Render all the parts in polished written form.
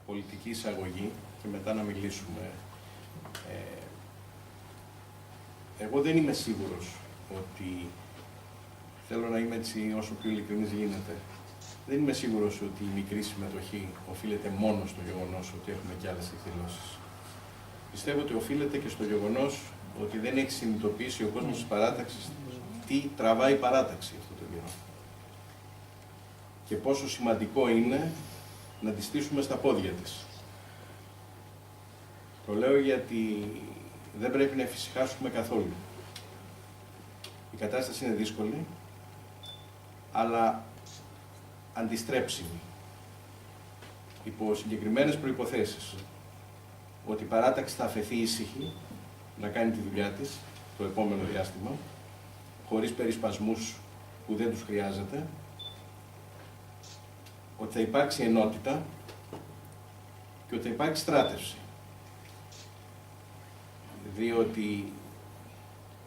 πολιτική εισαγωγή και μετά να μιλήσουμε. Εγώ δεν είμαι σίγουρος ότι, θέλω να είμαι έτσι όσο πιο ειλικρινής γίνεται, δεν είμαι σίγουρος ότι η μικρή συμμετοχή οφείλεται μόνο στο γεγονός ότι έχουμε και άλλες εκδηλώσεις. Πιστεύω ότι οφείλεται και στο γεγονός ότι δεν έχει συνειδητοποιήσει ο κόσμος της παράταξης τι τραβάει η παράταξη αυτό το καιρό. Και πόσο σημαντικό είναι να τη στήσουμε στα πόδια της. Το λέω γιατί δεν πρέπει να εφησυχάσουμε καθόλου. Η κατάσταση είναι δύσκολη, αλλά αντιστρέψιμη. Υπό συγκεκριμένες προϋποθέσεις. Ότι η παράταξη θα αφαιθεί ήσυχη να κάνει τη δουλειά της το επόμενο διάστημα, χωρίς περισπασμούς που δεν τους χρειάζεται, ότι θα υπάρξει ενότητα και ότι θα υπάρξει στράτευση. Διότι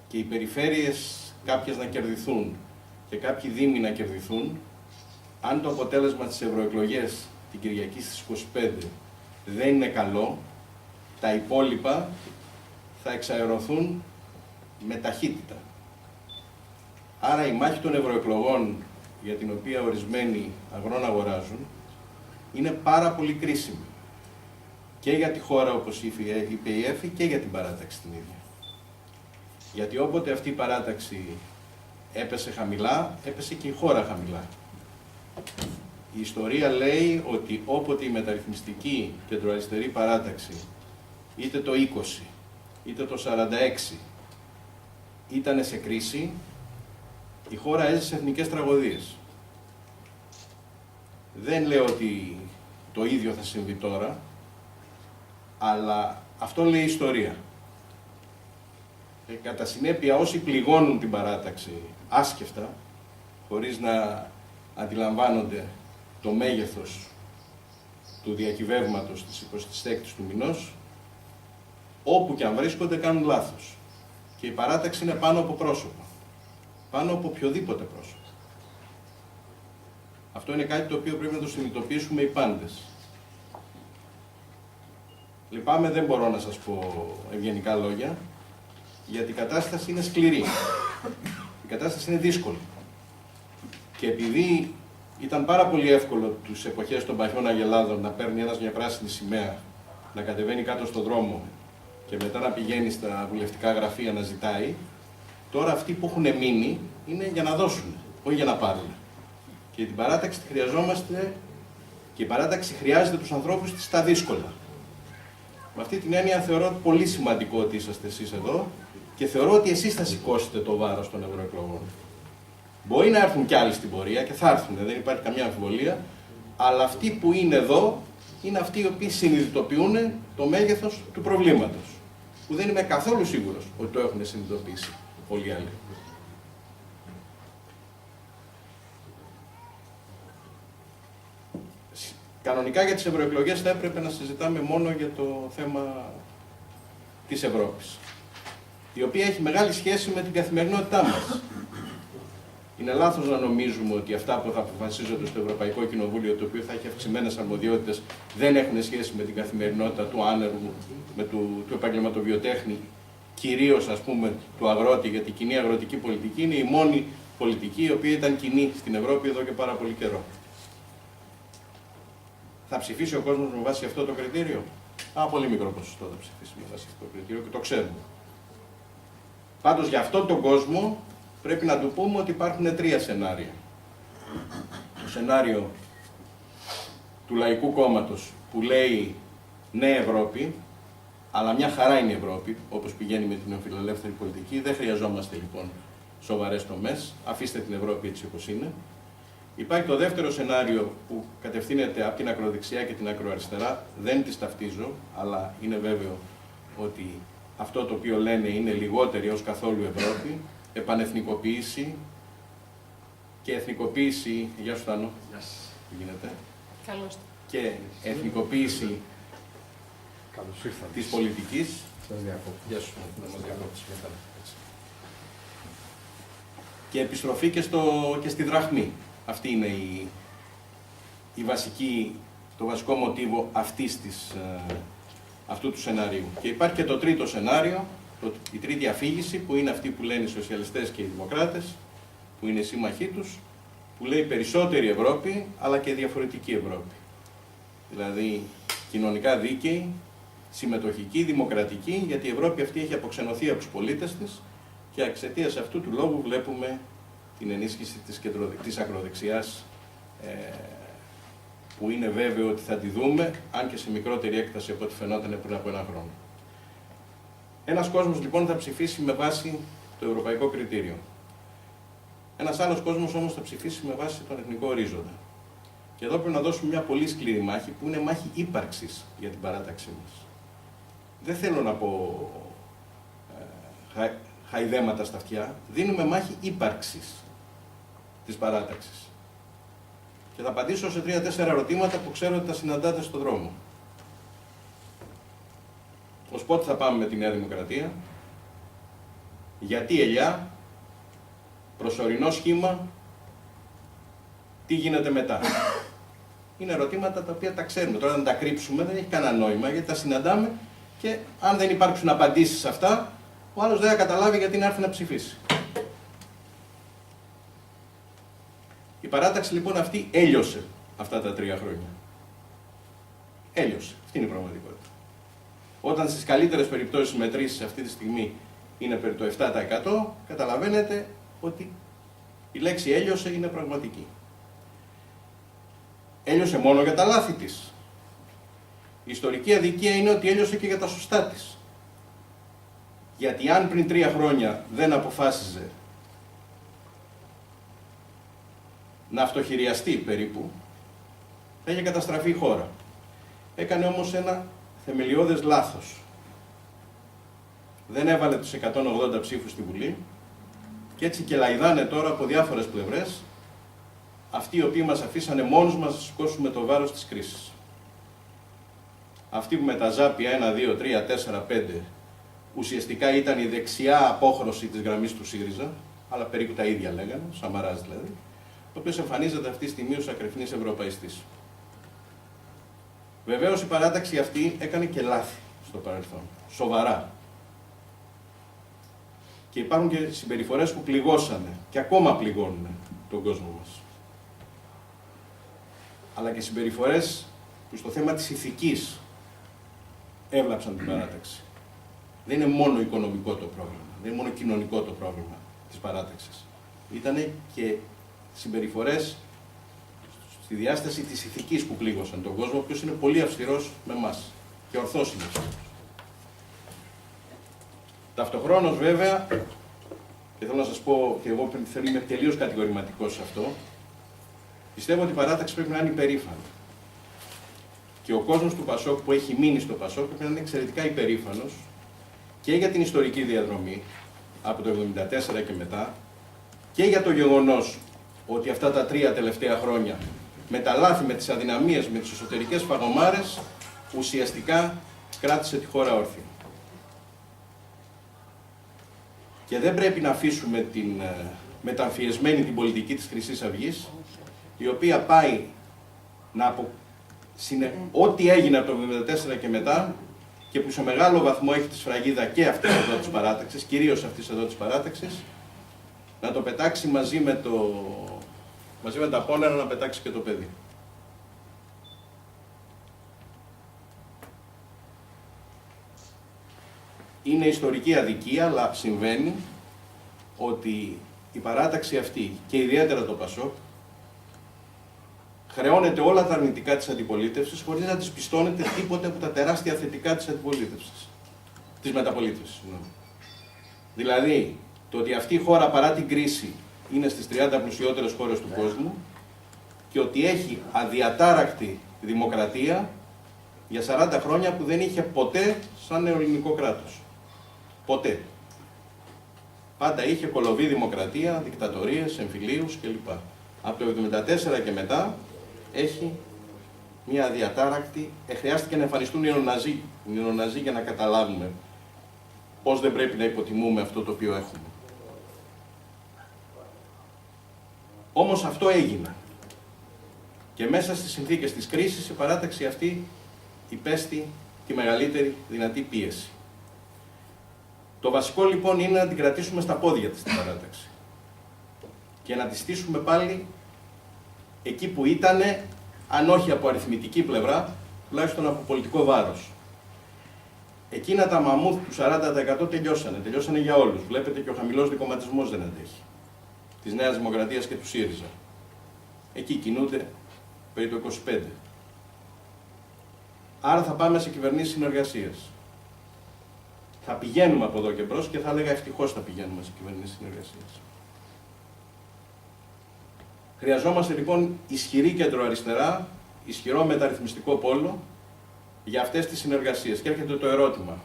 και οι περιφέρειες κάποιες να κερδιθούν και κάποιοι δήμοι να κερδιθούν, αν το αποτέλεσμα της ευρωεκλογές την Κυριακή στις 25 δεν είναι καλό, τα υπόλοιπα θα εξαερωθούν με ταχύτητα. Άρα η μάχη των ευρωεκλογών, για την οποία ορισμένοι αγρόν αγοράζουν, είναι πάρα πολύ κρίσιμη. Και για τη χώρα, όπως είπε η Έφη, και για την παράταξη την ίδια. Γιατί όποτε αυτή η παράταξη έπεσε χαμηλά, έπεσε και η χώρα χαμηλά. Η ιστορία λέει ότι όποτε η μεταρρυθμιστική κεντροαριστερή παράταξη, είτε το 20, είτε το 46, ήταν σε κρίση, η χώρα έζησε εθνικές τραγωδίες. Δεν λέω ότι το ίδιο θα συμβεί τώρα, αλλά αυτό λέει η ιστορία. Κατά συνέπεια, όσοι πληγώνουν την παράταξη άσκεφτα, χωρίς να αντιλαμβάνονται το μέγεθος του διακυβεύματος της 26ης του μηνός, όπου και αν βρίσκονται κάνουν λάθος. Και η παράταξη είναι πάνω από πρόσωπο. Πάνω από οποιοδήποτε πρόσωπο. Αυτό είναι κάτι το οποίο πρέπει να το συνειδητοποιήσουμε οι πάντες. Λυπάμαι, δεν μπορώ να σας πω ευγενικά λόγια, γιατί η κατάσταση είναι σκληρή. Η κατάσταση είναι δύσκολη. Και επειδή ήταν πάρα πολύ εύκολο τις εποχές των παλιών αγελάδων να παίρνει ένας μια πράσινη σημαία, να κατεβαίνει κάτω στον δρόμο και μετά να πηγαίνει στα βουλευτικά γραφεία να ζητάει, τώρα αυτοί που έχουν μείνει είναι για να δώσουν, όχι για να πάρουν. Και την παράταξη τη χρειαζόμαστε και η παράταξη χρειάζεται τους ανθρώπους της στα δύσκολα. Με αυτή την έννοια θεωρώ πολύ σημαντικό ότι είσαστε εσείς εδώ και θεωρώ ότι εσείς θα σηκώσετε το βάρος των ευρωεκλογών. Μπορεί να έρθουν κι άλλοι στην πορεία και θα έρθουν, δεν υπάρχει καμία αμφιβολία, αλλά αυτοί που είναι εδώ είναι αυτοί οι οποίοι συνειδητοποιούν το μέγεθος του προβλήματος. Που δεν είμαι καθόλου σίγουρος ότι το έχουν συνειδητοποιήσει όλοι οι άλλοι. Κανονικά για τις ευρωεκλογές θα έπρεπε να συζητάμε μόνο για το θέμα της Ευρώπης, η οποία έχει μεγάλη σχέση με την καθημερινότητά μας. Είναι λάθος να νομίζουμε ότι αυτά που θα αποφασίζονται στο Ευρωπαϊκό Κοινοβούλιο, το οποίο θα έχει αυξημένες αρμοδιότητες, δεν έχουν σχέση με την καθημερινότητα του άνεργου, του επαγγελματοβιοτέχνη, κυρίως ας πούμε του αγρότη, γιατί η κοινή αγροτική πολιτική είναι η μόνη πολιτική η οποία ήταν κοινή στην Ευρώπη εδώ και πάρα πολύ καιρό. Θα ψηφίσει ο κόσμος με βάση αυτό το κριτήριο? Πολύ μικρό ποσοστό θα ψηφίσει με βάση αυτό το κριτήριο και το ξέρουμε. Πάντως για αυτόν τον κόσμο πρέπει να του πούμε ότι υπάρχουν τρία σενάρια. Το σενάριο του Λαϊκού Κόμματος που λέει ναι Ευρώπη, αλλά μια χαρά είναι η Ευρώπη, όπως πηγαίνει με την νεοφιλελεύθερη πολιτική, δεν χρειαζόμαστε λοιπόν σοβαρές τομές, αφήστε την Ευρώπη έτσι όπως είναι. Υπάρχει το δεύτερο σενάριο που κατευθύνεται από την ακροδεξιά και την ακροαριστερά, δεν τις ταυτίζω, αλλά είναι βέβαιο ότι αυτό το οποίο λένε είναι λιγότερη ως καθόλου Ευρώπη, επανεθνικοποίηση και εθνικοποίηση, γεια σου Τάνο, τι γίνεται, καλώς. Και εθνικοποίηση της πολιτικής. Γεια σου, να μας διακόψεις μετά. Και επιστροφή και στη δραχμή. Αυτή είναι η βασική το βασικό μοτίβο αυτού του σενάριου. Και υπάρχει και το τρίτο σενάριο, η τρίτη αφήγηση, που είναι αυτή που λένε οι σοσιαλιστές και οι δημοκράτες, που είναι οι σύμμαχοί τους, που λέει περισσότερη Ευρώπη, αλλά και διαφορετική Ευρώπη. Δηλαδή, κοινωνικά δίκαιη, συμμετοχική, δημοκρατική, γιατί η Ευρώπη αυτή έχει αποξενωθεί από τους πολίτες της και εξαιτίας αυτού του λόγου βλέπουμε την ενίσχυση της ακροδεξιάς, που είναι βέβαιο ότι θα τη δούμε, αν και σε μικρότερη έκταση από ό,τι φαινόταν πριν από ένα χρόνο. Ένας κόσμος λοιπόν θα ψηφίσει με βάση το ευρωπαϊκό κριτήριο. Ένας άλλος κόσμος όμως θα ψηφίσει με βάση τον εθνικό ορίζοντα. Και εδώ πρέπει να δώσουμε μια πολύ σκληρή μάχη, που είναι μάχη ύπαρξης για την παράταξή μας. Δεν θέλω να πω χαϊδέματα στα αυτιά, δίνουμε μάχη ύπαρξης της παράταξης. Και θα απαντήσω σε 3-4 ερωτήματα που ξέρω ότι τα συναντάτε στον δρόμο. Ως πότε θα πάμε με τη Νέα Δημοκρατία, γιατί ελιά, προσωρινό σχήμα, τι γίνεται μετά. Είναι ερωτήματα τα οποία τα ξέρουμε. Τώρα να τα κρύψουμε δεν έχει κανένα νόημα, γιατί τα συναντάμε και αν δεν υπάρξουν απαντήσεις σε αυτά, ο άλλος δεν θα καταλάβει γιατί να έρθει να ψηφίσει. Η παράταξη λοιπόν αυτή έλειωσε αυτά τα 3 χρόνια. Έλειωσε. Αυτή είναι η πραγματικότητα. Όταν στις καλύτερες περιπτώσεις μετρήσεις αυτή τη στιγμή είναι περί το 7%, καταλαβαίνετε ότι η λέξη έλειωσε είναι πραγματική. Έλειωσε μόνο για τα λάθη της. Η ιστορική αδικία είναι ότι έλειωσε και για τα σωστά της. Γιατί αν πριν 3 χρόνια δεν αποφάσιζε να αυτοχειριαστεί περίπου, θα είχε καταστραφεί η χώρα. Έκανε όμως ένα θεμελιώδες λάθος. Δεν έβαλε τους 180 ψήφους στη Βουλή και έτσι και λαϊδάνε τώρα από διάφορες πλευρές αυτοί οι οποίοι μας αφήσανε μόνους μας να σηκώσουμε το βάρος της κρίσης. Αυτοί που με τα ζάπια 1, 2, 3, 4, 5 ουσιαστικά ήταν η δεξιά απόχρωση της γραμμής του ΣΥΡΙΖΑ, αλλά περίπου τα ίδια λέγανε, ο Σαμαράς δηλαδή, ο οποίος εμφανίζεται αυτή τη στιγμή ως ακρεφνής ευρωπαϊστής. Βεβαίως η παράταξη αυτή έκανε και λάθη στο παρελθόν, σοβαρά. Και υπάρχουν και συμπεριφορές που πληγώσανε και ακόμα πληγώνουν τον κόσμο μας. Αλλά και συμπεριφορές που στο θέμα της ηθικής έβλαψαν την παράταξη. Δεν είναι μόνο οικονομικό το πρόβλημα, δεν είναι μόνο κοινωνικό το πρόβλημα της παράταξης. Ήτανε και συμπεριφορές στη διάσταση της ηθικής που πλήγωσαν τον κόσμο, ο οποίος είναι πολύ αυστηρός με εμάς και ορθώς είναι αυστηρός. Ταυτοχρόνως βέβαια, και θέλω να σας πω και εγώ θέλω να είμαι τελείως κατηγορηματικός σε αυτό, πιστεύω ότι η παράταξη πρέπει να είναι υπερήφανη. Και ο κόσμος του Πασόκ που έχει μείνει στο Πασόκ πρέπει να είναι εξαιρετικά υπερήφανος και για την ιστορική διαδρομή από το 1974 και μετά και για το γεγονός ότι αυτά τα 3 τελευταία χρόνια με τα λάθη, με τις αδυναμίες, με τις εσωτερικές φαγωμάρες ουσιαστικά κράτησε τη χώρα όρθια. Και δεν πρέπει να αφήσουμε την μεταμφιεσμένη την πολιτική της Χρυσής Αυγής, η οποία πάει να ό,τι έγινε από το 1974 και μετά και που σε μεγάλο βαθμό έχει τη σφραγίδα και αυτής εδώ της παράταξης, κυρίως αυτής εδώ της παράταξης, να το πετάξει μαζί με τα πόνερα, να πετάξει και το παιδί. Είναι ιστορική αδικία, αλλά συμβαίνει ότι η παράταξη αυτή και ιδιαίτερα το Πασόκ χρεώνεται όλα τα αρνητικά της αντιπολίτευσης χωρίς να της πιστώνεται τίποτε από τα τεράστια θετικά της αντιπολίτευσης. Της μεταπολίτευσης, συγγνώμη. Δηλαδή, το ότι αυτή η χώρα παρά την κρίση είναι στις 30 πλουσιότερες χώρες του κόσμου και ότι έχει αδιατάρακτη δημοκρατία για 40 χρόνια που δεν είχε ποτέ σαν νεοελληνικό κράτος. Ποτέ. Πάντα είχε κολοβή δημοκρατία, δικτατορίες, εμφυλίους κλπ. Από το 1974 και μετά έχει μια αδιατάρακτη, χρειάστηκε να εμφανιστούν οι νεοναζί για να καταλάβουμε πώς δεν πρέπει να υποτιμούμε αυτό το οποίο έχουμε. Όμως αυτό έγινε. Και μέσα στις συνθήκες της κρίσης η παράταξη αυτή υπέστη τη μεγαλύτερη δυνατή πίεση. Το βασικό λοιπόν είναι να την κρατήσουμε στα πόδια της την παράταξη και να τη στήσουμε πάλι εκεί που ήτανε, αν όχι από αριθμητική πλευρά, τουλάχιστον από πολιτικό βάρος. Εκείνα τα μαμούθ του 40% τελειώσανε για όλους. Βλέπετε και ο χαμηλός δικομματισμός δεν αντέχει. Της Νέας Δημοκρατίας και του ΣΥΡΙΖΑ. Εκεί κινούνται περί το 25. Άρα θα πάμε σε κυβερνήσεις συνεργασίας. Θα πηγαίνουμε από εδώ και μπρος και θα έλεγα ευτυχώς θα πηγαίνουμε σε κυβερνήσεις συνεργασίας. Χρειαζόμαστε λοιπόν ισχυρή κεντροαριστερά, ισχυρό μεταρρυθμιστικό πόλο για αυτές τις συνεργασίες. Και έρχεται το ερώτημα,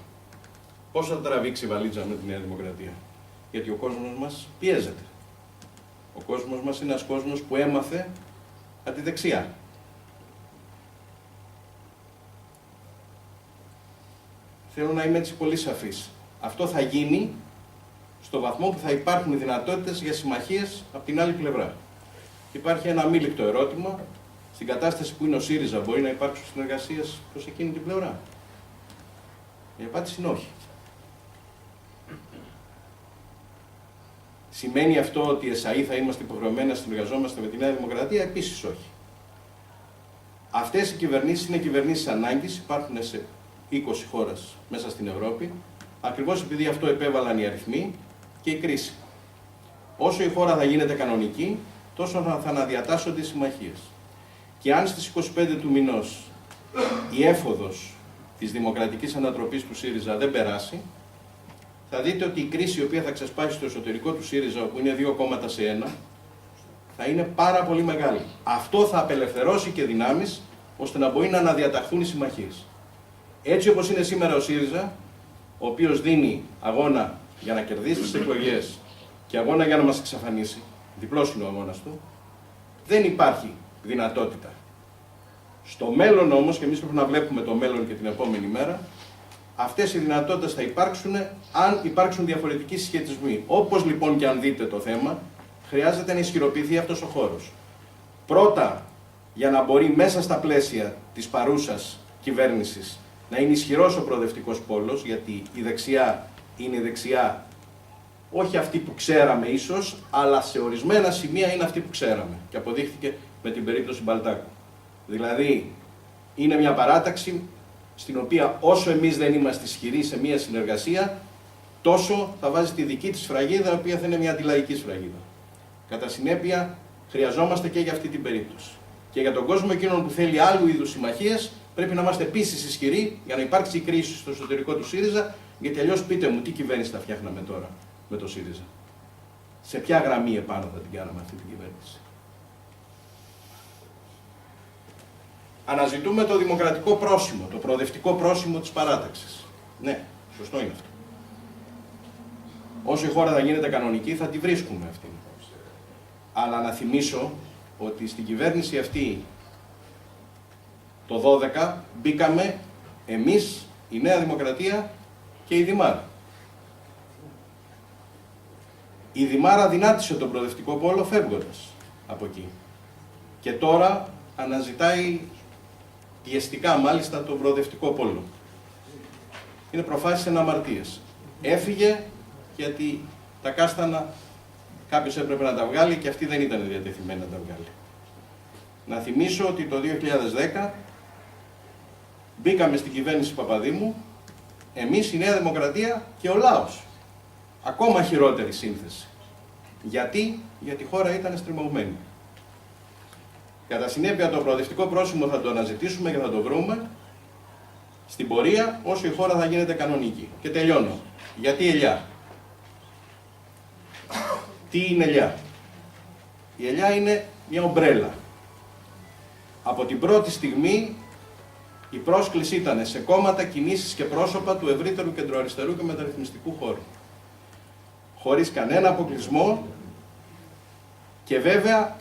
πώς θα τραβήξει η βαλίτσα με τη Νέα Δημοκρατία? Γιατί ο κόσμος μας πιέζεται. Ο κόσμος μας είναι ένας κόσμος που έμαθε από τη δεξιά. Θέλω να είμαι έτσι πολύ σαφής. Αυτό θα γίνει στο βαθμό που θα υπάρχουν δυνατότητες για συμμαχίες από την άλλη πλευρά. Υπάρχει ένα αμήλικτο ερώτημα. Στην κατάσταση που είναι ο ΣΥΡΙΖΑ, μπορεί να υπάρξουν συνεργασίες προς εκείνη την πλευρά? Η απάντηση είναι όχι. Σημαίνει αυτό ότι εσαί θα είμαστε υποχρεωμένοι να συνεργαζόμαστε με τη Νέα Δημοκρατία? Επίσης όχι. Αυτές οι κυβερνήσεις είναι κυβερνήσεις ανάγκης, υπάρχουν σε 20 χώρες μέσα στην Ευρώπη, ακριβώς επειδή αυτό επέβαλαν οι αριθμοί και η κρίση. Όσο η χώρα θα γίνεται κανονική, τόσο θα αναδιατάσσονται οι συμμαχίες. Και αν στις 25 του μηνός η έφοδος της δημοκρατικής ανατροπής του ΣΥΡΙΖΑ δεν περάσει, θα δείτε ότι η κρίση η οποία θα ξεσπάσει στο εσωτερικό του ΣΥΡΙΖΑ, όπου είναι 2 κόμματα σε 1, θα είναι πάρα πολύ μεγάλη. Αυτό θα απελευθερώσει και δυνάμεις, ώστε να μπορεί να αναδιαταχθούν οι συμμαχίες. Έτσι όπως είναι σήμερα ο ΣΥΡΙΖΑ, ο οποίος δίνει αγώνα για να κερδίσει τις εκλογές και αγώνα για να μας εξαφανίσει, διπλός είναι ο αγώνας του, δεν υπάρχει δυνατότητα. Στο μέλλον όμως, και εμείς πρέπει να βλέπουμε το μέλλον και την επόμενη μέρα, αυτές οι δυνατότητες θα υπάρξουν αν υπάρξουν διαφορετικοί συσχετισμοί. Όπως λοιπόν και αν δείτε το θέμα, χρειάζεται να ισχυροποιηθεί αυτός ο χώρος. Πρώτα, για να μπορεί μέσα στα πλαίσια της παρούσας κυβέρνησης να είναι ισχυρός ο προοδευτικός πόλος, γιατί η δεξιά είναι η δεξιά, όχι αυτή που ξέραμε ίσως, αλλά σε ορισμένα σημεία είναι αυτή που ξέραμε. Και αποδείχθηκε με την περίπτωση Μπαλτάκου. Δηλαδή, είναι μια παράταξη στην οποία όσο εμείς δεν είμαστε ισχυροί σε μια συνεργασία, τόσο θα βάζει τη δική της σφραγίδα, η οποία θα είναι μια αντιλαϊκή σφραγίδα. Κατά συνέπεια, χρειαζόμαστε και για αυτή την περίπτωση. Και για τον κόσμο εκείνον που θέλει άλλου είδους συμμαχίες, πρέπει να είμαστε επίσης ισχυροί για να υπάρξει η κρίση στο εσωτερικό του ΣΥΡΙΖΑ, γιατί αλλιώς πείτε μου, τι κυβέρνηση θα φτιάχναμε τώρα με το ΣΥΡΙΖΑ? Σε ποια γραμμή επάνω θα την κάναμε αυτή την κυβέρνηση? Αναζητούμε το δημοκρατικό πρόσημο, το προοδευτικό πρόσημο της παράταξης. Ναι, σωστό είναι αυτό. Όσο η χώρα θα γίνεται κανονική, θα τη βρίσκουμε αυτή. Αλλά να θυμίσω ότι στην κυβέρνηση αυτή το 12 μπήκαμε εμείς, η Νέα Δημοκρατία και η Δημάρα. Η Δημάρα δυνάτησε τον προοδευτικό πόλο φεύγοντας από εκεί. Και τώρα αναζητάει πιεστικά μάλιστα τον προοδευτικό πόλο. Είναι προφάσεις εν αμαρτίες. Έφυγε γιατί τα κάστανα κάποιος έπρεπε να τα βγάλει και αυτοί δεν ήταν διατεθειμένοι να τα βγάλει. Να θυμίσω ότι το 2010 μπήκαμε στην κυβέρνηση Παπαδήμου, εμείς η Νέα Δημοκρατία και ο λαός. Ακόμα χειρότερη σύνθεση. Γιατί? Γιατί η χώρα ήταν στριμωγμένη. Κατά συνέπεια το προοδευτικό πρόσημο θα το αναζητήσουμε και θα το βρούμε στην πορεία όσο η χώρα θα γίνεται κανονική. Και τελειώνω. Γιατί ελιά? Τι είναι ελιά? Η ελιά είναι μια ομπρέλα. Από την πρώτη στιγμή η πρόσκληση ήταν σε κόμματα, κινήσεις και πρόσωπα του ευρύτερου κεντροαριστερού και μεταρρυθμιστικού χώρου. Χωρίς κανένα αποκλεισμό και βέβαια,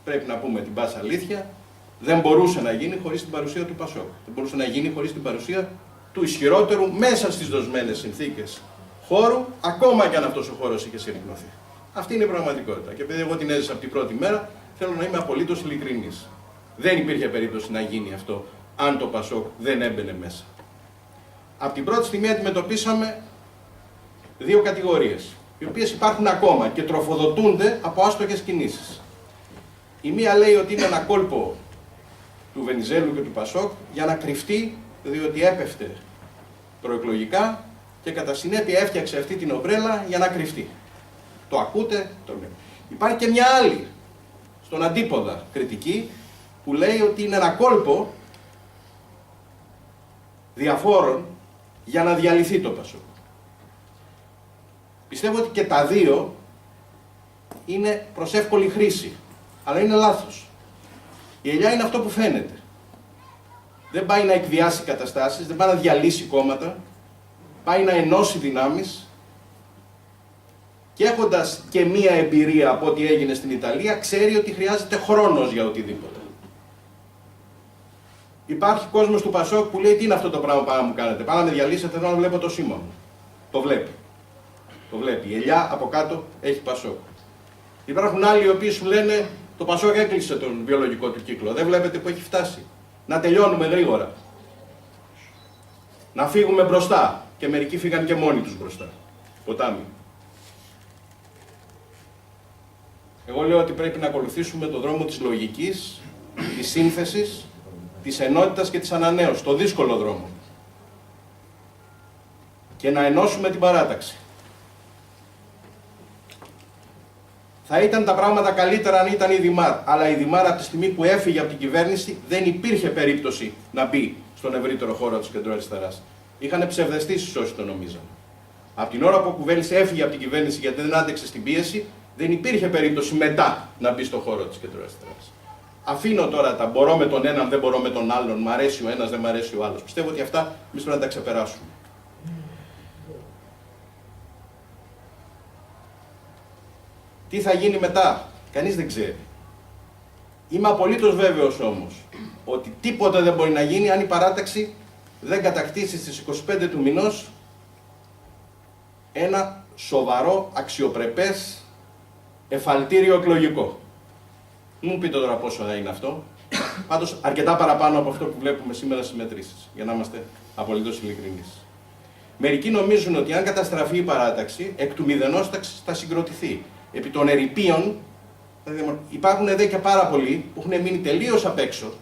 πρέπει να πούμε την πάσα αλήθεια, δεν μπορούσε να γίνει χωρίς την παρουσία του ΠΑΣΟΚ. Δεν μπορούσε να γίνει χωρίς την παρουσία του ισχυρότερου μέσα στις δοσμένες συνθήκες χώρου, ακόμα και αν αυτός ο χώρος είχε συρρυκνωθεί. Αυτή είναι η πραγματικότητα. Και επειδή εγώ την έζησα από την πρώτη μέρα, θέλω να είμαι απολύτως ειλικρινής. Δεν υπήρχε περίπτωση να γίνει αυτό αν το Πασόκ δεν έμπαινε μέσα. Από την πρώτη στιγμή αντιμετωπίσαμε δύο κατηγορίες, οι οποίες υπάρχουν ακόμα και τροφοδοτούνται από άστοχες κινήσεις. Η μία λέει ότι είναι ένα κόλπο του Βενιζέλου και του Πασόκ για να κρυφτεί, διότι έπεφτε προεκλογικά και κατά συνέπεια έφτιαξε αυτή την ομπρέλα για να κρυφτεί. Το ακούτε, το λέτε. Υπάρχει και μια άλλη, στον αντίποδα κριτική, που λέει ότι είναι ένα κόλπο διαφόρων για να διαλυθεί το Πασόκ. Πιστεύω ότι και τα δύο είναι προς εύκολη χρήση, αλλά είναι λάθος. Η ελιά είναι αυτό που φαίνεται. Δεν πάει να εκβιάσει καταστάσεις, δεν πάει να διαλύσει κόμματα, πάει να ενώσει δυνάμεις και έχοντας και μία εμπειρία από ό,τι έγινε στην Ιταλία, ξέρει ότι χρειάζεται χρόνος για οτιδήποτε. Υπάρχει κόσμος του Πασόκ που λέει τι είναι αυτό το πράγμα που μου κάνετε, πάμε να με διαλύσετε εδώ να βλέπω το σήμα μου. Το βλέπει. Το βλέπει. Η ελιά από κάτω έχει Πασόκ. Υπάρχουν άλλοι οι οποίοι σου λένε το Πασόκ έκλεισε τον βιολογικό του κύκλο. Δεν βλέπετε που έχει φτάσει. Να τελειώνουμε γρήγορα. Να φύγουμε μπροστά. Και μερικοί φύγαν και μόνοι τους μπροστά. Ποτάμι. Εγώ λέω ότι πρέπει να ακολουθήσουμε τον δρόμο της λογικής, της σύνθεσης, της ενότητας και της ανανέωσης. Το δύσκολο δρόμο. Και να ενώσουμε την παράταξη. Θα ήταν τα πράγματα καλύτερα αν ήταν η Δημάρ. Αλλά η Δημάρ από τη στιγμή που έφυγε από την κυβέρνηση δεν υπήρχε περίπτωση να μπει στον ευρύτερο χώρο της κεντροαριστεράς. Είχαν ψευδεστήσεις όσοι το νομίζαν. Από την ώρα που ο Κουβέλης έφυγε από την κυβέρνηση γιατί δεν άντεξε στην πίεση, δεν υπήρχε περίπτωση μετά να μπει στον χώρο της κεντροαριστεράς. Αφήνω τώρα τα μπορώ με τον έναν, δεν μπορώ με τον άλλον, μ' αρέσει ο ένας, δεν μ' αρέσει ο άλλος. Πιστεύω ότι αυτά εμείς πρέπει να τα ξεπεράσουμε. Τι θα γίνει μετά, κανείς δεν ξέρει. Είμαι απολύτως βέβαιος όμως ότι τίποτα δεν μπορεί να γίνει αν η παράταξη δεν κατακτήσει στις 25 του μηνός ένα σοβαρό, αξιοπρεπές εφαλτήριο εκλογικό. Μου πείτε τώρα πόσο θα είναι αυτό. Πάντως αρκετά παραπάνω από αυτό που βλέπουμε σήμερα στις μετρήσεις, για να είμαστε απολύτως ειλικρινείς. Μερικοί νομίζουν ότι αν καταστραφεί η παράταξη, εκ του μηδενός θα συγκροτηθεί. Επί των ερειπίων υπάρχουν εδώ και πάρα πολλοί που έχουν μείνει τελείως απ' έξω.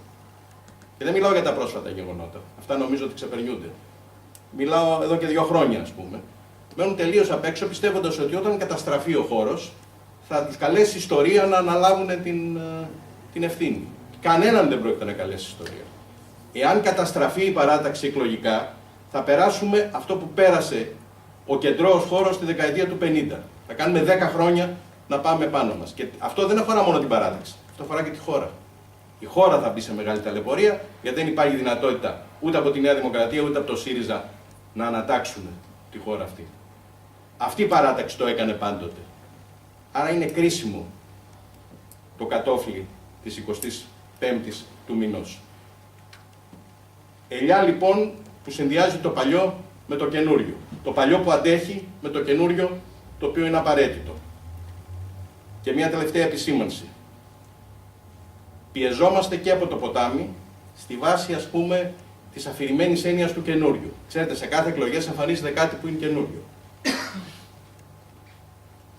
Και δεν μιλάω για τα πρόσφατα γεγονότα. Αυτά νομίζω ότι ξεπερνιούνται. Μιλάω εδώ και 2 χρόνια, ας πούμε. Μένουν τελείως απ' έξω, πιστεύοντας ότι όταν καταστραφεί ο χώρος, θα τις καλέσει η ιστορία να αναλάβουν την ευθύνη. Κανέναν δεν πρόκειται να καλέσει η ιστορία. Εάν καταστραφεί η παράταξη εκλογικά, θα περάσουμε αυτό που πέρασε ο κεντρώος χώρος στη δεκαετία του 50. Θα κάνουμε 10 χρόνια να πάμε πάνω μας. Και αυτό δεν αφορά μόνο την παράταξη, αυτό αφορά και τη χώρα. Η χώρα θα μπει σε μεγάλη ταλαιπωρία, γιατί δεν υπάρχει δυνατότητα ούτε από τη Νέα Δημοκρατία ούτε από το ΣΥΡΙΖΑ να ανατάξουν τη χώρα αυτή. Αυτή η παράταξη το έκανε πάντοτε. Άρα είναι κρίσιμο το κατόφλι της 25ης του μηνός. Ελιά λοιπόν που συνδυάζει το παλιό με το καινούριο. Το παλιό που αντέχει με το καινούριο το οποίο είναι απαραίτητο. Και μια τελευταία επισήμανση. Πιεζόμαστε και από το ποτάμι στη βάση, ας πούμε, της αφηρημένης έννοιας του καινούριου. Ξέρετε, σε κάθε εκλογές εμφανίζεται κάτι που είναι καινούριο.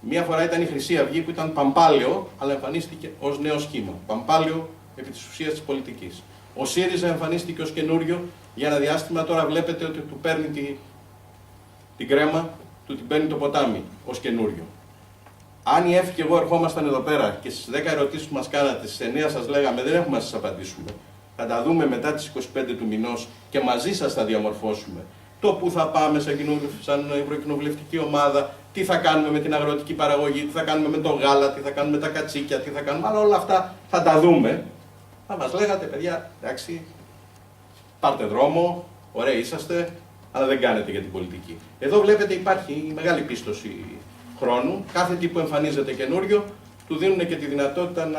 Μία φορά ήταν η Χρυσή Αυγή που ήταν παμπάλαιο, αλλά εμφανίστηκε ως νέο σχήμα. Παμπάλαιο επί της ουσίας της πολιτικής. Ο ΣΥΡΙΖΑ εμφανίστηκε ως καινούριο για ένα διάστημα, τώρα βλέπετε ότι του παίρνει την κρέμα, του την παίρνει το ποτάμι ως καινούριο. Αν η ΕΦ και εγώ ερχόμασταν εδώ πέρα και στις 10 ερωτήσεις που μας κάνατε, στις 9 σας λέγαμε δεν έχουμε να σας απαντήσουμε. Θα τα δούμε μετά τις 25 του μηνός και μαζί σας θα διαμορφώσουμε. Το που θα πάμε σαν ευρωκοινοβουλευτική ομάδα, τι θα κάνουμε με την αγροτική παραγωγή, τι θα κάνουμε με το γάλα, τι θα κάνουμε με τα κατσίκια, τι θα κάνουμε. Αλλά όλα αυτά θα τα δούμε. Θα μας λέγατε, παιδιά, εντάξει, πάρτε δρόμο, ωραίοι είσαστε, αλλά δεν κάνετε για την πολιτική. Εδώ βλέπετε υπάρχει μεγάλη πίστοση χρόνου. Κάθε τι που εμφανίζεται καινούριο, του δίνουν και τη δυνατότητα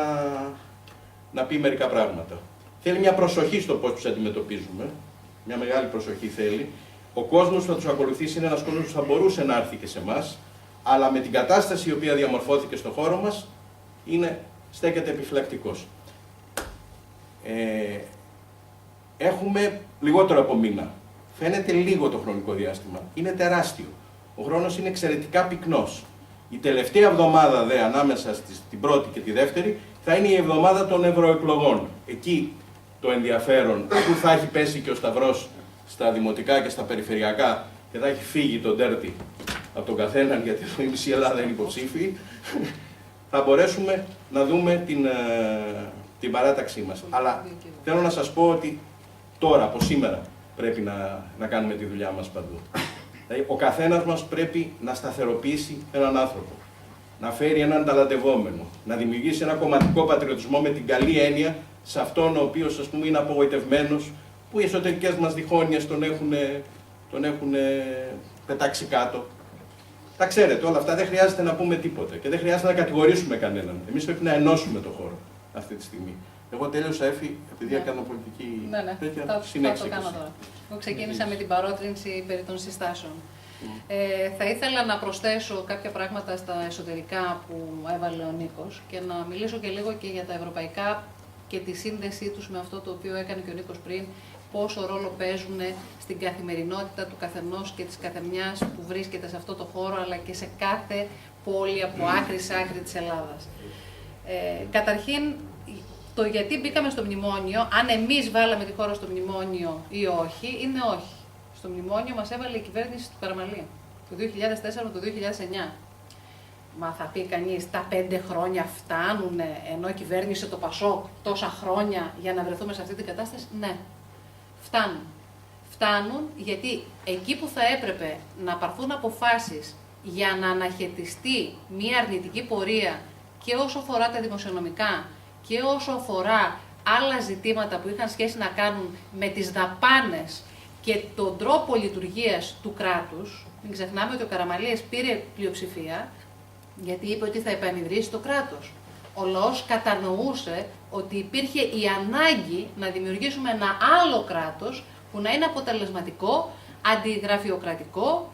να πει μερικά πράγματα. Θέλει μια προσοχή στο πώς τους αντιμετωπίζουμε. Μια μεγάλη προσοχή θέλει. Ο κόσμος που θα τους ακολουθήσει είναι ένας κόσμος που θα μπορούσε να έρθει και σε εμάς, αλλά με την κατάσταση η οποία διαμορφώθηκε στον χώρο μας, στέκεται επιφυλακτικός. Έχουμε λιγότερο από μήνα. Φαίνεται λίγο το χρονικό διάστημα. Είναι τεράστιο. Ο χρόνος είναι εξαιρετικά πυκνός. Η τελευταία εβδομάδα δε, ανάμεσα στην πρώτη και τη δεύτερη, θα είναι η εβδομάδα των ευρωεκλογών. Εκεί το ενδιαφέρον, αφού θα έχει πέσει και ο σταυρός στα δημοτικά και στα περιφερειακά και θα έχει φύγει το ντέρτι από τον καθέναν, γιατί εδώ η μισή Ελλάδα είναι υποψήφιοι, θα μπορέσουμε να δούμε την παράταξή μας. Αλλά θέλω να σας πω ότι τώρα, από σήμερα, πρέπει να κάνουμε τη δουλειά μας παντού. Δηλαδή, ο καθένας μας πρέπει να σταθεροποιήσει έναν άνθρωπο, να φέρει έναν ταλαντευόμενο, να δημιουργήσει ένα κομματικό πατριωτισμό με την καλή έννοια σε αυτόν ο οποίος, ας πούμε, είναι απογοητευμένος, που οι εσωτερικές μας διχόνοιες τον έχουν πετάξει κάτω. Τα ξέρετε όλα αυτά, δεν χρειάζεται να πούμε τίποτα και δεν χρειάζεται να κατηγορήσουμε κανέναν. Εμείς πρέπει να ενώσουμε το χώρο αυτή τη στιγμή. Εγώ τέλειωσα, Εφη, επειδή έκανα πολιτική τέτοια συνέχεια. Θα το κάνω τώρα. Εγώ ξεκίνησα με την παρότρινση περί των συστάσεων. Θα ήθελα να προσθέσω κάποια πράγματα στα εσωτερικά που έβαλε ο Νίκος και να μιλήσω και λίγο και για τα ευρωπαϊκά και τη σύνδεσή τους με αυτό το οποίο έκανε και ο Νίκος πριν, πόσο ρόλο παίζουν στην καθημερινότητα του καθενός και της καθεμιάς που βρίσκεται σε αυτό το χώρο, αλλά και σε κάθε πόλη από άκρη σε άκρη της Ελλάδας. Καταρχήν, το γιατί μπήκαμε στο μνημόνιο, αν εμείς βάλαμε τη χώρα στο μνημόνιο ή όχι, είναι όχι. Στο μνημόνιο μας έβαλε η κυβέρνηση του Καραμαλή, το 2004 με το 2009. Μα θα πει κανείς, τα 5 χρόνια φτάνουν, ενώ κυβέρνησε το Πασόκ τόσα χρόνια για να βρεθούμε σε αυτή την κατάσταση? Ναι, φτάνουν. Φτάνουν γιατί εκεί που θα έπρεπε να πάρθουν αποφάσεις για να αναχαιτιστεί μια αρνητική πορεία και όσο αφορά τα δημοσιονομικά και όσο αφορά άλλα ζητήματα που είχαν σχέση να κάνουν με τις δαπάνες και τον τρόπο λειτουργίας του κράτους, μην ξεχνάμε ότι ο Καραμαλής πήρε πλειοψηφία γιατί είπε ότι θα επανειδρύσει το κράτος. Ο λαός κατανοούσε ότι υπήρχε η ανάγκη να δημιουργήσουμε ένα άλλο κράτος που να είναι αποτελεσματικό, αντιγραφειοκρατικό,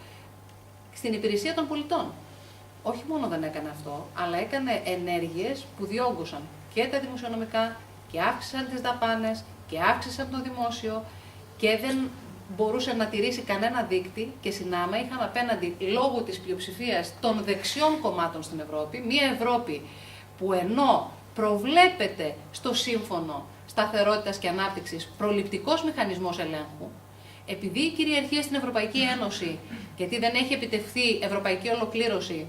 στην υπηρεσία των πολιτών. Όχι μόνο δεν έκανε αυτό, αλλά έκανε ενέργειες που διόγκωσαν και τα δημοσιονομικά και αύξησαν τις δαπάνες και αύξησαν το δημόσιο και δεν μπορούσε να τηρήσει κανένα δείκτη και συνάμα είχαν απέναντι λόγω της πλειοψηφίας των δεξιών κομμάτων στην Ευρώπη, μια Ευρώπη που ενώ προβλέπεται στο Σύμφωνο Σταθερότητας και Ανάπτυξης προληπτικός μηχανισμός ελέγχου, επειδή η κυριαρχία στην Ευρωπαϊκή Ένωση, γιατί δεν έχει επιτευχθεί ευρωπαϊκή ολοκλήρωση,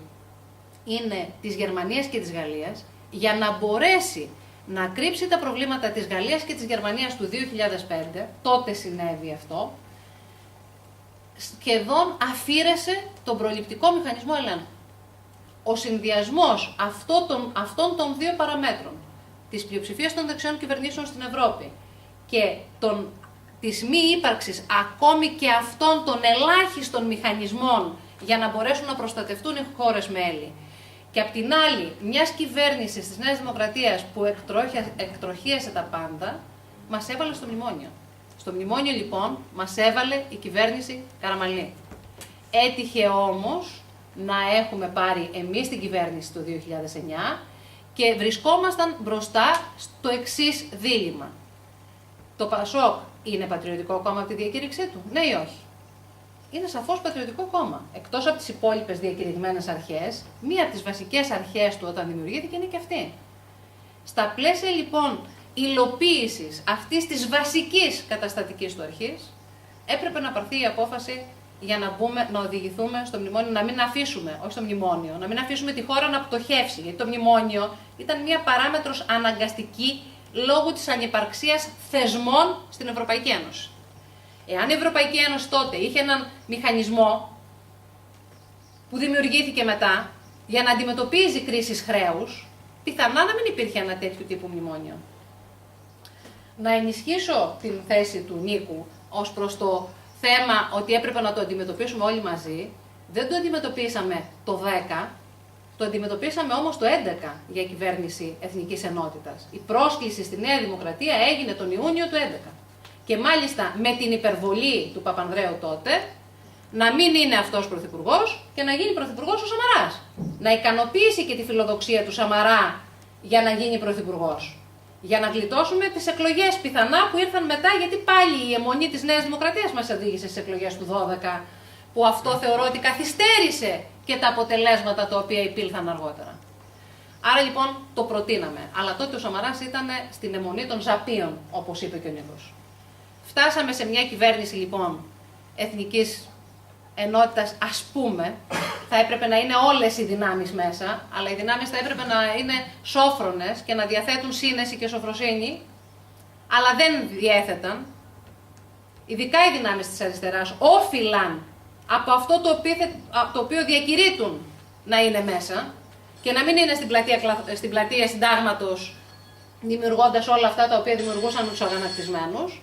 είναι της Γερμανίας και της Γαλλίας, για να μπορέσει να κρύψει τα προβλήματα της Γαλλίας και της Γερμανίας του 2005, τότε συνέβη αυτό, σχεδόν αφήρεσε τον προληπτικό μηχανισμό ελέγχου. Ο συνδυασμός αυτών των δύο παραμέτρων, της πλειοψηφίας των δεξιών κυβερνήσεων στην Ευρώπη και της μη ύπαρξης ακόμη και αυτών των ελάχιστων μηχανισμών για να μπορέσουν να προστατευτούν οι χώρες μέλη, και απ' την άλλη μιας κυβέρνησης της Νέας Δημοκρατίας που εκτροχίασε τα πάντα, μας έβαλε στο μνημόνιο. Στο μνημόνιο λοιπόν μας έβαλε η κυβέρνηση Καραμαλή. Έτυχε όμως να έχουμε πάρει εμείς την κυβέρνηση το 2009 και βρισκόμασταν μπροστά στο εξής δίλημμα. Το Πασόκ είναι πατριωτικό κόμμα από τη διακήρυξή του, ναι ή όχι? Είναι σαφώς πατριωτικό κόμμα. Εκτός από τις υπόλοιπες διακηρυγμένες αρχές, μία από τις βασικές αρχές του όταν δημιουργήθηκε είναι και αυτή. Στα πλαίσια λοιπόν υλοποίησης αυτής της βασικής καταστατικής του αρχής, έπρεπε να πάρθει η απόφαση για να οδηγηθούμε στο μνημόνιο, να μην αφήσουμε, όχι στο μνημόνιο, να μην αφήσουμε τη χώρα να πτωχεύσει. Γιατί το μνημόνιο ήταν μία παράμετρος αναγκαστική λόγω της ανυπαρξίας θεσμών στην Ευρωπαϊκή Ένωση. Εάν η Ευρωπαϊκή Ένωση τότε είχε έναν μηχανισμό που δημιουργήθηκε μετά για να αντιμετωπίζει κρίσεις χρέους, πιθανά να μην υπήρχε ένα τέτοιο τύπου μνημόνιο. Να ενισχύσω την θέση του Νίκου ως προς το θέμα ότι έπρεπε να το αντιμετωπίσουμε όλοι μαζί. Δεν το αντιμετωπίσαμε το 10, το αντιμετωπίσαμε όμως το 11 για κυβέρνηση Εθνικής Ενότητας. Η πρόσκληση στη Νέα Δημοκρατία έγινε τον Ιούνιο του 11. Και μάλιστα με την υπερβολή του Παπανδρέου τότε, να μην είναι αυτός πρωθυπουργός και να γίνει πρωθυπουργός ο Σαμαράς. Να ικανοποιήσει και τη φιλοδοξία του Σαμαρά για να γίνει πρωθυπουργός. Για να γλιτώσουμε τις εκλογές πιθανά που ήρθαν μετά, γιατί πάλι η αιμονή της Νέας Δημοκρατίας μας οδήγησε στις εκλογές του 12, που αυτό θεωρώ ότι καθυστέρησε και τα αποτελέσματα τα οποία υπήλθαν αργότερα. Άρα λοιπόν το προτείναμε. Αλλά τότε ο Σαμαράς ήταν στην αιμονή των ζαπίων, όπως είπε και ο Νίκος. Φτάσαμε σε μια κυβέρνηση λοιπόν εθνικής ενότητας, ας πούμε, θα έπρεπε να είναι όλες οι δυνάμεις μέσα, αλλά οι δυνάμεις θα έπρεπε να είναι σόφρονες και να διαθέτουν σύνεση και σοφροσύνη, αλλά δεν διέθεταν. Ειδικά οι δυνάμεις της αριστεράς όφυλαν από αυτό το οποίο διακηρύττουν να είναι μέσα και να μην είναι στην πλατεία Συντάγματος δημιουργώντας όλα αυτά τα οποία δημιουργούσαν τους αγανακτισμένους.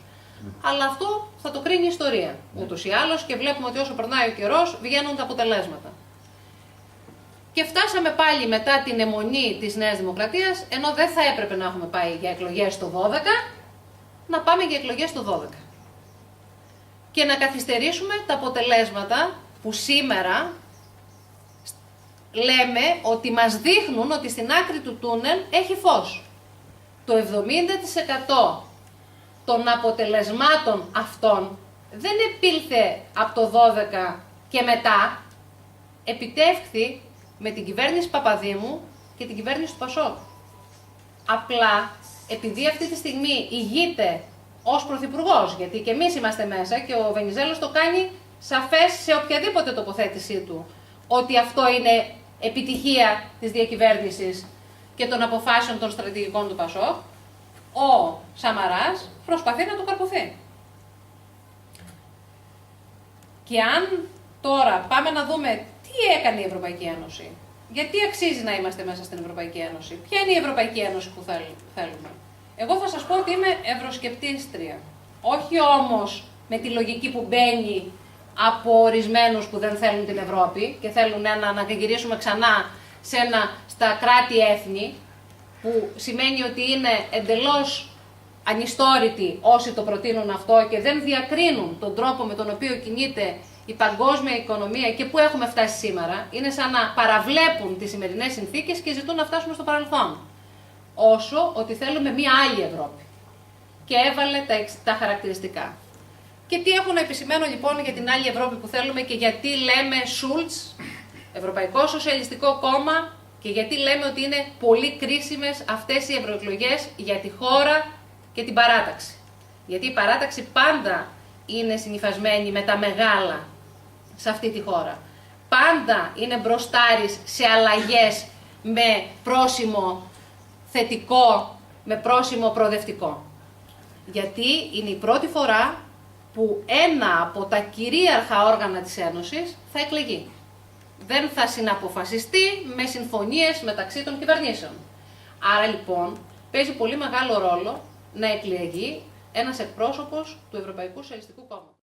Αλλά αυτό θα το κρίνει η ιστορία, ούτως ή άλλως, και βλέπουμε ότι όσο περνάει ο καιρός βγαίνουν τα αποτελέσματα. Και φτάσαμε πάλι μετά την αιμονή της Νέας Δημοκρατίας, ενώ δεν θα έπρεπε να έχουμε πάει για εκλογές το 12, να πάμε για εκλογές το 12. Και να καθυστερήσουμε τα αποτελέσματα που σήμερα λέμε ότι μας δείχνουν ότι στην άκρη του τούνελ έχει φως. Το 70% των αποτελεσμάτων αυτών δεν επήλθε από το 12 και μετά, επιτεύχθη με την κυβέρνηση Παπαδήμου και την κυβέρνηση του Πασόκ. Απλά, επειδή αυτή τη στιγμή ηγείται ως πρωθυπουργός, γιατί και εμείς είμαστε μέσα και ο Βενιζέλος το κάνει σαφές σε οποιαδήποτε τοποθέτησή του, ότι αυτό είναι επιτυχία της διακυβέρνησης και των αποφάσεων των στρατηγικών του Πασόκ, ο Σαμαράς προσπαθεί να το καρποθεί. Και αν τώρα πάμε να δούμε τι έκανε η Ευρωπαϊκή Ένωση, γιατί αξίζει να είμαστε μέσα στην Ευρωπαϊκή Ένωση, ποια είναι η Ευρωπαϊκή Ένωση που θέλουμε. Εγώ θα σας πω ότι είμαι ευρωσκεπτίστρια. Όχι όμως με τη λογική που μπαίνει από ορισμένους που δεν θέλουν την Ευρώπη και θέλουν να αναγυρίσουμε ξανά στα κράτη-έθνη, που σημαίνει ότι είναι εντελώς ανιστόρητοι όσοι το προτείνουν αυτό και δεν διακρίνουν τον τρόπο με τον οποίο κινείται η παγκόσμια οικονομία και πού έχουμε φτάσει σήμερα. Είναι σαν να παραβλέπουν τις σημερινές συνθήκες και ζητούν να φτάσουμε στο παρελθόν. Όσο ότι θέλουμε μία άλλη Ευρώπη. Και έβαλε τα χαρακτηριστικά. Και τι έχω να επισημαίνω λοιπόν για την άλλη Ευρώπη που θέλουμε και γιατί λέμε Σούλτς, Ευρωπαϊκό Σοσιαλιστικό Κόμμα, και γιατί λέμε ότι είναι πολύ κρίσιμες αυτές οι ευρωεκλογές για τη χώρα και την παράταξη. Γιατί η παράταξη πάντα είναι συνυφασμένη με τα μεγάλα σε αυτή τη χώρα. Πάντα είναι μπροστάρης σε αλλαγές με πρόσημο θετικό, με πρόσημο προοδευτικό. Γιατί είναι η πρώτη φορά που ένα από τα κυρίαρχα όργανα της Ένωσης θα εκλεγεί. Δεν θα συναποφασιστεί με συμφωνίες μεταξύ των κυβερνήσεων. Άρα λοιπόν παίζει πολύ μεγάλο ρόλο να εκλεγεί ένας εκπρόσωπος του Ευρωπαϊκού Σοσιαλιστικού Κόμματος.